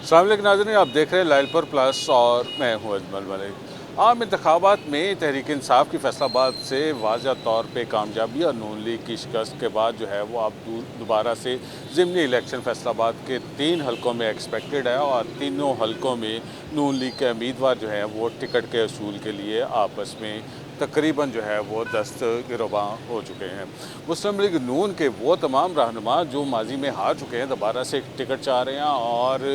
अस्सलाम वालेकुम नाज़रीन, आप देख रहे हैं लाइलपुर प्लस और मैं हूँ अजमल मलिक। आम इंतखाबात में तहरीक इंसाफ की फैसलाबाद से वाज़ह तौर पे कामयाबी और नून लीग की शिकस्त के बाद जो है वो अब दोबारा से ज़िमनी इलेक्शन फैसलाबाद के 3 हलकों में एक्सपेक्टेड है और तीनों हलकों में नून लीग के उम्मीदवार जो हैं वो टिकट के असूल के लिए आपस में तकरीबन जो है वो दस्त गिरबा हो चुके हैं। मुस्लिम लीग नून के वो तमाम रहनुमा जो माजी में हार चुके हैं दोबारा से टिकट चाह रहे हैं और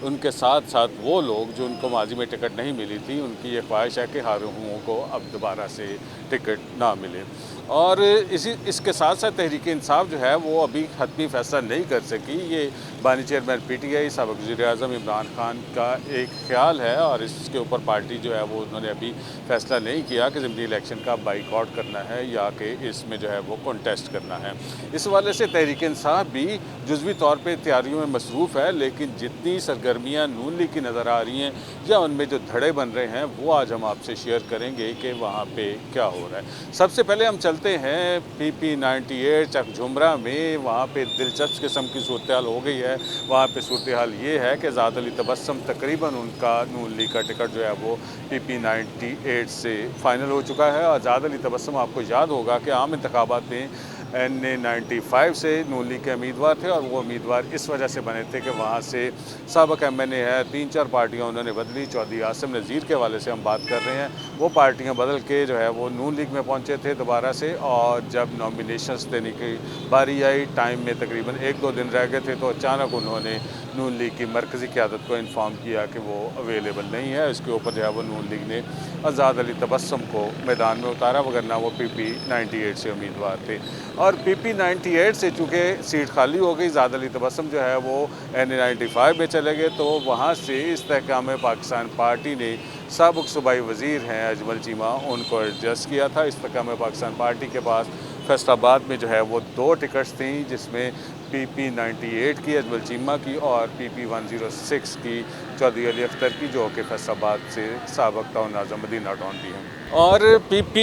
उनके साथ साथ वो लोग जो उनको माजी में टिकट नहीं मिली थी उनकी ये ख्वाहिश है कि हारे हुओं को अब दोबारा से टिकट ना मिले। और इसके साथ साथ तहरीक इंसाफ जो है वो अभी हतमी फैसला नहीं कर सकी। ये बानी चेयरमैन PTI साबिक़ वज़ीर-ए-आज़म इमरान खान का एक ख्याल है और इसके ऊपर पार्टी जो है वो उन्होंने अभी फैसला नहीं किया कि ज़िमनी इलेक्शन का बाइकआउट करना है या कि इसमें जो है वो कंटेस्ट करना है। इस हवाले से तहरीक इंसाफ भी जुज़वी तौर पे तैयारियों में मसरूफ़ है, लेकिन जितनी सरगर्मियाँ नून लीग की नज़र आ रही हैं या उनमें जो धड़े बन रहे हैं वो आज हम आपसे शेयर करेंगे कि वहाँ पे क्या हो रहा है। सबसे पहले हम चलते हैं PP 98 चक झुमरा में। वहाँ पे दिलचस्प किस्म की सूरत हाल हो गई है। वहाँ पे सूरत हाल ये है कि ज़ाद अली तबस्सुम तकरीबन उनका नून लीग का टिकट जो है वो PP 98 से फाइनल हो चुका है। और ज़ाद अली तबस्सुम आपको याद होगा कि आम इंतखाबात में NA 95 से नून लीग के उम्मीदवार थे और वो उम्मीदवार इस वजह से बने थे कि वहाँ से साबिक़ MNA है, 3-4 पार्टियाँ उन्होंने बदली। चौधरी आसिम नज़ीर के हवाले से हम बात कर रहे हैं, वो पार्टियाँ बदल के जो है वो नून लीग में पहुँचे थे दोबारा से। और जब नॉमिनेशंस देने की बारी आई, टाइम में तकरीबन 1-2 दिन रह गए थे, तो अचानक उन्होंने नून लीग की मरकज़ी क़यादत को इन्फॉर्म किया कि वो अवेलेबल नहीं है। इसके ऊपर जो है वो नून लीग ने ज़ाद अली तबस्सुम को मैदान में उतारा, वगरना वो PP 98 से उम्मीदवार थे। और PP 98 से चूँकि सीट खाली हो गई, ज़ाद अली तबस्सुम जो है वो NA 95 में चले गए, तो वहाँ से इस्तेहकाम पाकिस्तान पार्टी ने साबिक़ सूबाई वज़ीर हैं अजमल चीमा, उनको एडजस्ट किया था। इस्तेहकाम पाकिस्तान पार्टी के पास फैसलाबाद में जो है वो 2 टिकट्स थी, जिसमें PP 98 की अजमल चीमा की और PP 106 की चौधरी अली अख्तर की, जो कि फैसलाबाद से साबिक़ टाउन नाज़िम मदीना टाउन भी हैं। और PP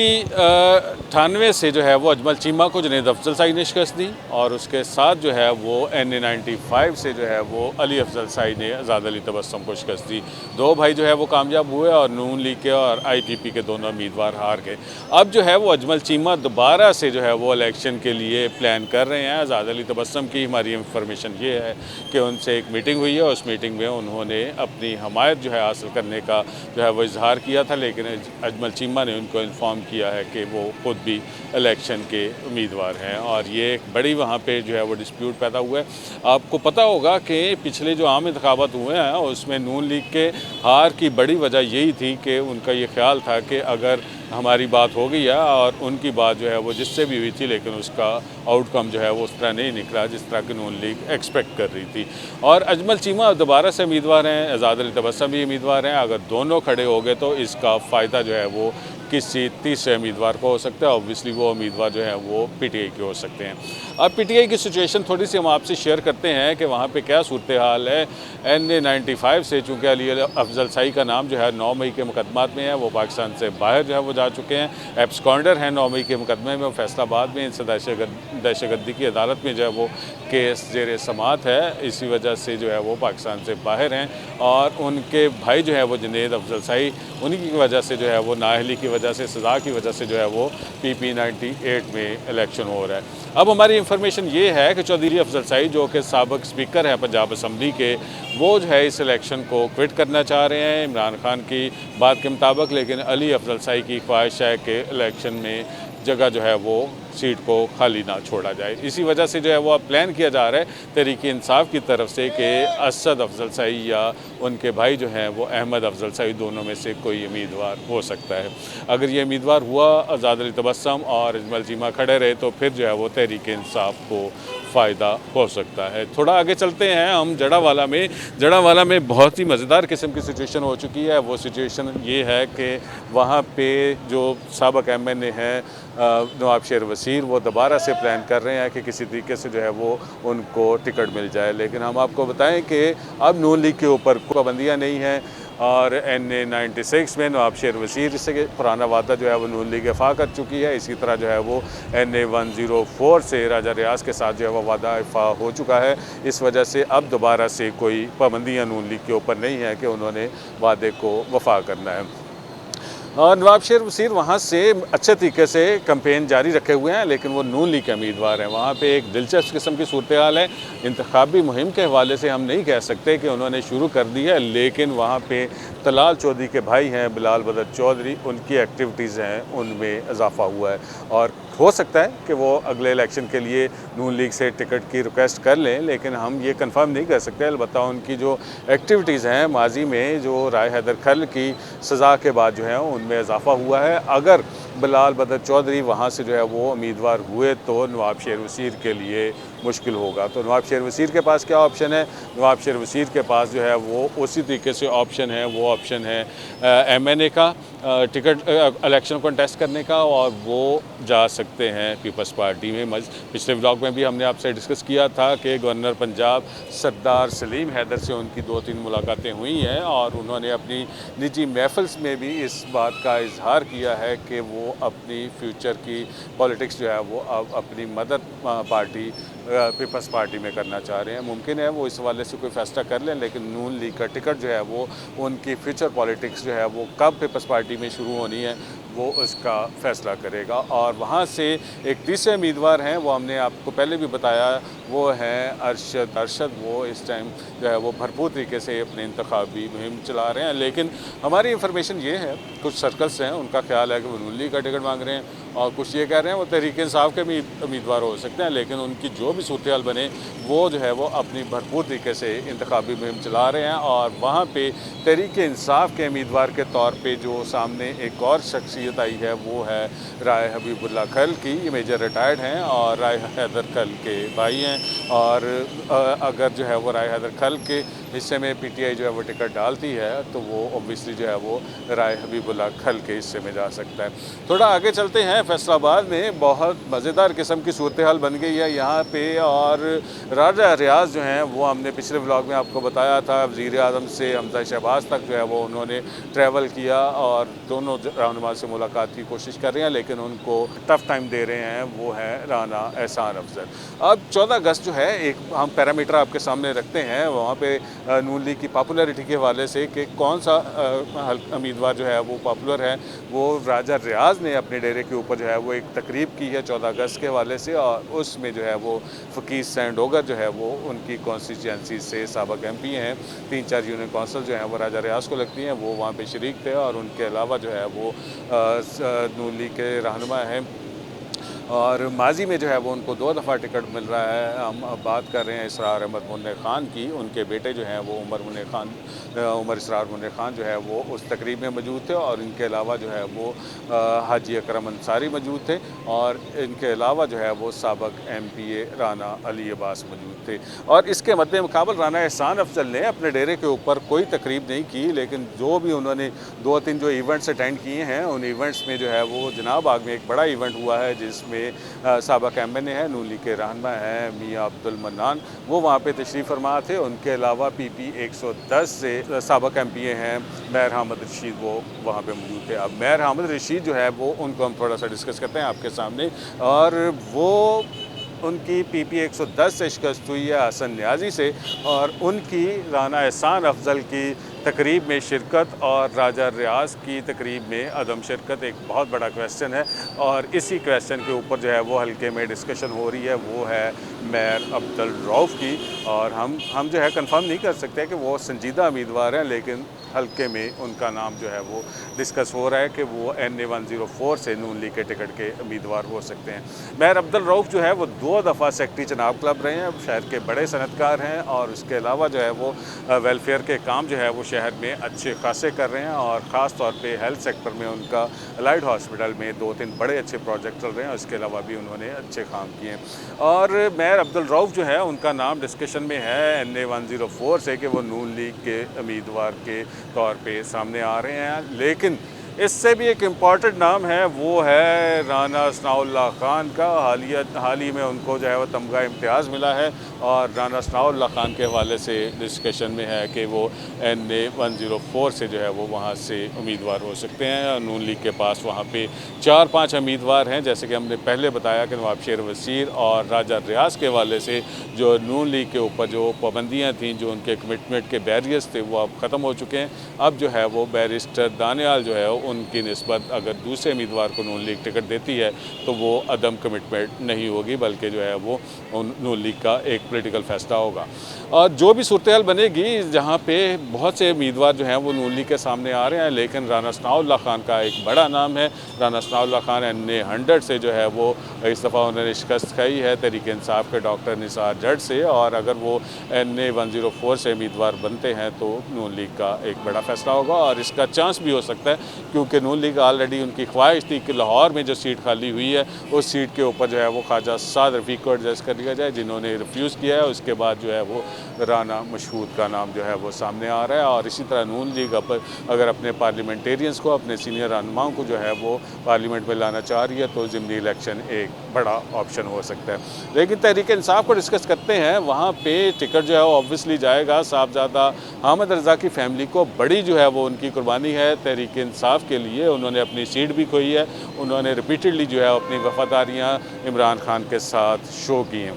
98 से जो है वो अजमल चीमा को जुनैद अफजल साई ने शिकस्त दी और उसके साथ जो है वो NA 95 से जो है वो अली अफजल साई ने ज़ाद अली तबस्सुम को शिकस्त दी। 2 भाई जो है वो कामयाब हुए और नून लीग के और IPP के दोनों उम्मीदवार हार गए। अब जो है वो अजमल चीमा दोबारा से जो है वो इलेक्शन के लिए प्लान कर रहे हैं। ज़ाद अली तबस्सुम की हमारी इंफॉर्मेशन ये है कि उनसे एक मीटिंग हुई है, उस मीटिंग में उन्होंने अपनी हमायत जो है हासिल करने का जो है वो इजहार किया था, लेकिन अजमल चीमा ने उनको इन्फॉर्म किया है कि वो खुद भी इलेक्शन के उम्मीदवार हैं और ये एक बड़ी वहाँ पे जो है वो डिस्प्यूट पैदा हुआ है। आपको पता होगा कि पिछले जो आम इंतखाबात हुए हैं उसमें नून लीग के हार की बड़ी वजह यही थी कि उनका ये ख्याल था कि अगर हमारी बात हो गई है, और उनकी बात जो है वो जिससे भी हुई थी, लेकिन उसका आउटकम जो है वो उस तरह नहीं निकला जिस तरह की नून लीग एक्सपेक्ट कर रही थी। और अजमल चीमा दोबारा से उम्मीदवार हैं, ज़ाद अली तबस्सुम भी उम्मीदवार हैं। अगर दोनों खड़े हो गए तो इसका फ़ायदा जो है वो किसी तीसरे उम्मीदवार को हो सकता है। ऑब्वियसली वो उम्मीदवार जो है वो PTI के हो सकते हैं। अब PTI की सिचुएशन थोड़ी सी हम आपसे शेयर करते हैं कि वहाँ पे क्या सूरत हाल है। NA 95 से चूँकि अली अफजल साई का नाम जो है 9 मई के मुकदमात में है, वो पाकिस्तान से बाहर जो है वो जा चुके हैं। एब्सकॉन्डर हैं 9 मई के मुकदमे में, वो फैसलाबाद में इनसे दहशतगर्दी की अदालत में जो है वो केस ज़ेर समाअत है। इसी वजह से जो है वो पाकिस्तान से बाहर हैं और उनके भाई जो है वो जुनैद अफजल साई, उन्हीं की वजह से जो है वो नाअहली की वजह से, सज़ा की वजह से जो है वो PP 98 में इलेक्शन हो रहा है। अब हमारी इंफॉर्मेशन ये है कि चौधरी अफजल साई, जो कि साबिक़ स्पीकर हैं पंजाब असम्बली के, वो जो है इस इलेक्शन को क्विट करना चाह रहे हैं इमरान खान की बात के मुताबिक। लेकिन अली अफजल साई की ख्वाहिश है कि इलेक्शन में जगह जो है वो सीट को खाली ना छोड़ा जाए। इसी वजह से जो है वो अब प्लान किया जा रहा है तहरीक इंसाफ की तरफ से कि असद अफजल साई या उनके भाई जो हैं वो अहमद अफजल साई, दोनों में से कोई उम्मीदवार हो सकता है। अगर ये उम्मीदवार हुआ, ज़ाद अली तबस्सुम और अजमल चीमा खड़े रहे, तो फिर जो है वो तहरीक इंसाफ को फ़ायदा हो सकता है। थोड़ा आगे चलते हैं हम जड़ावाला में बहुत ही मज़ेदार किस्म की सिचुएशन हो चुकी है। वो सिचुएशन ये है कि वहाँ पे जो साबिक़ MNA हैं नवाब शेर वसीर, वो दोबारा से प्लान कर रहे हैं कि किसी तरीके से जो है वो उनको टिकट मिल जाए। लेकिन हम आपको बताएं कि अब नून लीग के ऊपर कोई पाबंदियाँ नहीं हैं। और NA96 में नवाब शेर वसीर से पुराना वादा जो है वो नून लीग इफ़ा कर चुकी है। इसी तरह जो है वो NA104 से राजा रियाज के साथ जो है वो वादा इफ़ा हो चुका है। इस वजह से अब दोबारा से कोई पाबंदियाँ नून लीग के ऊपर नहीं है कि उन्होंने वादे को वफ़ा करना है। और नवाब शेर वसीर वहाँ से अच्छे तरीके से कैंपेन जारी रखे हुए हैं, लेकिन वो नून लीग के उम्मीदवार हैं। वहाँ पे एक दिलचस्प किस्म की सूरत हाल है। इंतखाबी मुहिम के हवाले से हम नहीं कह सकते कि उन्होंने शुरू कर दी है, लेकिन वहाँ पे तलाल चौधरी के भाई हैं बिलाल बदर चौधरी, उनकी एक्टिविटीज़ हैं उनमें इजाफा हुआ है। और हो सकता है कि वो अगले इलेक्शन के लिए नून लीग से टिकट की रिक्वेस्ट कर लें, लेकिन हम ये कंफर्म नहीं कर सकते। अलबत्ता उनकी जो एक्टिविटीज़ हैं माजी में, जो राय हैदर खल की सज़ा के बाद जो है उनमें इजाफा हुआ है। अगर बिलाल बदर चौधरी वहाँ से जो है वो उम्मीदवार हुए तो नवाब शेर वसीर के लिए मुश्किल होगा। तो नवाब शेर वसीर के पास क्या ऑप्शन है? नवाब शेर वसीर के पास जो है वो उसी तरीके से ऑप्शन है, वो ऑप्शन है MNA का टिकट इलेक्शन कंटेस्ट करने का, और वो जा सकते हैं पीपल्स पार्टी में। पिछले व्लॉग में भी हमने आपसे डिस्कस किया था कि गवर्नर पंजाब सरदार सलीम हैदर से उनकी 2-3 मुलाकातें हुई हैं और उन्होंने अपनी निजी महफ़िल्स में भी इस बात का इजहार किया है कि वो अपनी फ्यूचर की पॉलिटिक्स जो है वो अब अपनी मदर पार्टी पीपल्स पार्टी में करना चाह रहे हैं। मुमकिन है वो इस हवाले से कोई फ़ैसला कर लें, लेकिन नून लीग का टिकट जो है वो उनकी फ्यूचर पॉलिटिक्स जो है वो कब पीपल्स पार्टी में शुरू होनी है वो उसका फ़ैसला करेगा। और वहाँ से एक तीसरे उम्मीदवार हैं, वो हमने आपको पहले भी बताया, वो हैं अरशद। वो इस टाइम जो है वो भरपूर तरीके से अपने इंतखाबी मुहिम चला रहे हैं, लेकिन हमारी इंफॉर्मेशन ये है, कुछ सर्कल्स हैं उनका ख्याल है कि वो नून लीग का टिकट मांग रहे हैं, और कुछ ये कह रहे हैं वो तहरीक इंसाफ के भी उम्मीदवार हो सकते हैं। लेकिन उनकी जो भी सूरत हाल बने वो जो है वो अपनी भरपूर तरीके से इंतखाबी मुहिम चला रहे हैं। और वहाँ पे तहरीक इंसाफ के उम्मीदवार के तौर पे जो सामने एक और शख्सियत आई है वो है राय हबीबुल्ला खल की। ये मेजर रिटायर्ड हैं और राय हैदर खल के भाई हैं, और अगर जो है वो राय हैदर खल के हिस्से में PTI जो है वो टिकट डालती है तो वो ओबियसली जो है वो राय हबीबुल्ला खल के हिस्से में जा सकता है। थोड़ा आगे चलते हैं। फैसलाबाद में बहुत मज़ेदार किस्म की सूरत हाल बन गई है यहाँ पे, और राजा रियाज जो हैं वो हमने पिछले व्लॉग में आपको बताया था, वज़ीर आज़म से हमज़ा शहबाज तक जो है वो उन्होंने ट्रैवल किया और दोनों रहनुमा से मुलाकात की कोशिश कर रहे हैं, लेकिन उनको टफ़ टाइम दे रहे हैं। वो है राना एहसान अफजल। अब 14 अगस्त जो है एक हम पैरामीटर आपके सामने रखते हैं वहाँ पे नून लीग की पॉपुलैरिटी के हवाले से कि कौन सा उम्मीदवार जो है वो पॉपुलर है। वो राजा रियाज ने अपने डेरे के ऊपर जो है वो एक तकरीब की है 14 अगस्त के हवाले से, और उसमें जो है वो फ़कीर सैंडोगर जो है वो उनकी कॉन्स्टिट्यूंसी से साबिक MP हैं। 3-4 यूनियन कौंसल जो हैं वो राजा रियाज को लगती हैं, वो वहाँ पे शरीक थे। और उनके अलावा जो है वो नून लीग के रहनुमा हैं, और माजी में जो है वो उनको 2 दफ़ा टिकट मिल रहा है। हम अब बात कर रहे हैं इसरार अहमद मुन्ने खान की। उनके बेटे जो हैं वो उमर इसरार मुन्ने खान जो है वो उस तकरीब में मौजूद थे, और इनके अलावा जो है वो हाजी अकरम अंसारी मौजूद थे, और इनके अलावा जो है वो साबिक MPA राना अली अब्बास मौजूद थे। और इसके मद्दे मुकाबल राना एहसान अफजल ने अपने डेरे के ऊपर कोई तकरीब नहीं की, लेकिन जो भी उन्होंने 2-3 जो इवेंट्स अटेंड किए हैं उन इवेंट्स में जो है वो जनाब बाग में एक बड़ा इवेंट हुआ है जिसमें साबिक MNA है, नून लीग के रहनुमा हैं मियाँ अब्दुल मन्नान, वो वहाँ पे तशरीफ़ फरमा थे। उनके अलावा PP 110 से साबिक MPA हैं मेहर हामिद रशीद, वो वहाँ पे मौजूद थे। अब मेहर हामिद रशीद जो है वो उनको हम थोड़ा सा डिस्कस करते हैं आपके सामने, और वो उनकी PP 110 से शिकस्त हुई है हसन न्याजी से, और उनकी राना एहसान अफजल की तकरीब में शिरकत और राजा रियाज की तकरीब में अदम शिरकत एक बहुत बड़ा क्वेश्चन है। और इसी क्वेश्चन के ऊपर जो है वो हल्के में डिस्कशन हो रही है, वो है मेयर अब्दुल रऊफ़ की। और हम जो है कंफर्म नहीं कर सकते कि वो संजीदा उम्मीदवार हैं, लेकिन हल्के में उनका नाम जो है वो डिस्कस हो रहा है कि वो NA104 से नून लीग के टिकट के उम्मीदवार हो सकते हैं। मेयर अब्दुल रऊफ़ जो है वो 2 दफ़ा सेक्रेटरी जनाब क्लब रहे हैं, शहर के बड़े सनतकार हैं, और उसके अलावा जो है वो वेलफेयर के काम जो है वो शहर में अच्छे खासे कर रहे हैं, और ख़ास तौर पे हेल्थ सेक्टर में उनका अलाइड हॉस्पिटल में 2-3 बड़े अच्छे प्रोजेक्ट चल रहे हैं, और इसके अलावा भी उन्होंने अच्छे काम किए हैं। और मेयर अब्दुल रऊफ़ जो है उनका नाम डिस्कशन में है NA104 से कि वो नून लीग के उम्मीदवार के तौर पे सामने आ रहे हैं, लेकिन इससे भी एक इम्पॉर्टेंट नाम है, वो है राना सनाउल्लाह खान का। हाल ही में उनको जो है वो तमगा इम्तियाज़ मिला है और राना सनाउल्लाह खान के हवाले से डिस्कशन में है कि वो NA 104 से जो है वो वहाँ से उम्मीदवार हो सकते हैं। नून लीग के पास वहाँ पे 4-5 उम्मीदवार हैं, जैसे कि हमने पहले बताया कि नवाब शेर वसीर और राजा रियाज के हवाले से जो नून लीग के ऊपर जो पाबंदियाँ थीं, जो उनके कमिटमेंट के बैरियर्स थे, वो अब ख़त्म हो चुके हैं। अब जो है वो बैरिस्टर दानियाल जो है उनकी निस्बत अगर दूसरे उम्मीदवार को नून लीग टिकट देती है तो वो अदम कमिटमेंट नहीं होगी, बल्कि जो है वो नून लीग का एक पॉलिटिकल फैसला होगा। और जो भी सूरत हाल बनेगी, जहाँ पे बहुत से उम्मीदवार जो हैं वो नून लीग के सामने आ रहे हैं, लेकिन राना सनाउल्लाह खान का एक बड़ा नाम है। राना सनाउल्लाह खान NA 100 से जो है वो इस दफ़ा उन्होंने शिकस्त खाई है तहरीक इंसाफ के डॉक्टर निसार जट से, और अगर वो NA 104 से उम्मीदवार बनते हैं तो नून लीग का एक बड़ा फैसला होगा। और इसका चांस भी हो सकता है, क्योंकि नून लीग ऑलरेडी उनकी ख्वाहिश थी कि लाहौर में जो सीट खाली हुई है उस सीट के ऊपर जो है वो ख्वाजा साद रफ़ीक को एडजस्ट कर लिया जाए, जिन्होंने रिफ्यूज़ किया है। उसके बाद जो है वो राना मशहूद का नाम जो है वो सामने आ रहा है। और इसी तरह नून लीग अगर अपने पार्लियामेंटेरियंस को, अपने सीनियर रहनुमाओं को जो है वो पार्लियामेंट में लाना चाह रही है तो ज़िमनी इलेक्शन एक बड़ा ऑप्शन हो सकता है। लेकिन तहरीक इंसाफ को डिस्कस करते हैं, वहाँ पे टिकट जो है वो ऑब्वियसली जाएगा साहबजादा हामिद रज़ा की फैमिली को। बड़ी जो है वो उनकी कुर्बानी है तहरीक इंसाफ के लिए, उन्होंने अपनी सीट भी खोई है, उन्होंने रिपीटेडली जो है अपनी वफ़ादारियाँ इमरान खान के साथ शो की हैं।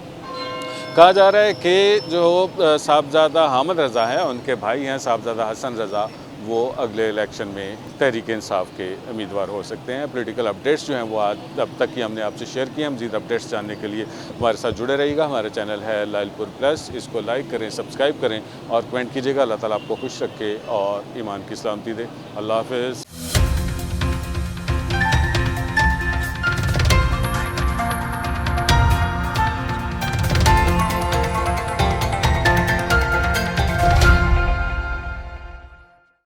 कहा जा रहा है कि जो साहबजादा हामिद रज़ा हैं, उनके भाई हैं साहबजादा हसन रज़ा, वो अगले इलेक्शन में तहरीक इंसाफ के उम्मीदवार हो सकते हैं। पॉलिटिकल अपडेट्स जो हैं वो आज अब तक ही हमने आपसे शेयर किए। मज़ीद अपडेट्स जानने के लिए हमारे साथ जुड़े रहिएगा। हमारा चैनल है लाइलपुर प्लस, इसको लाइक करें, सब्सक्राइब करें और कमेंट कीजिएगा। अल्लाह ताला आपको खुश रखे और ईमान की सलामती दे। अल्लाह हाफ़िज़।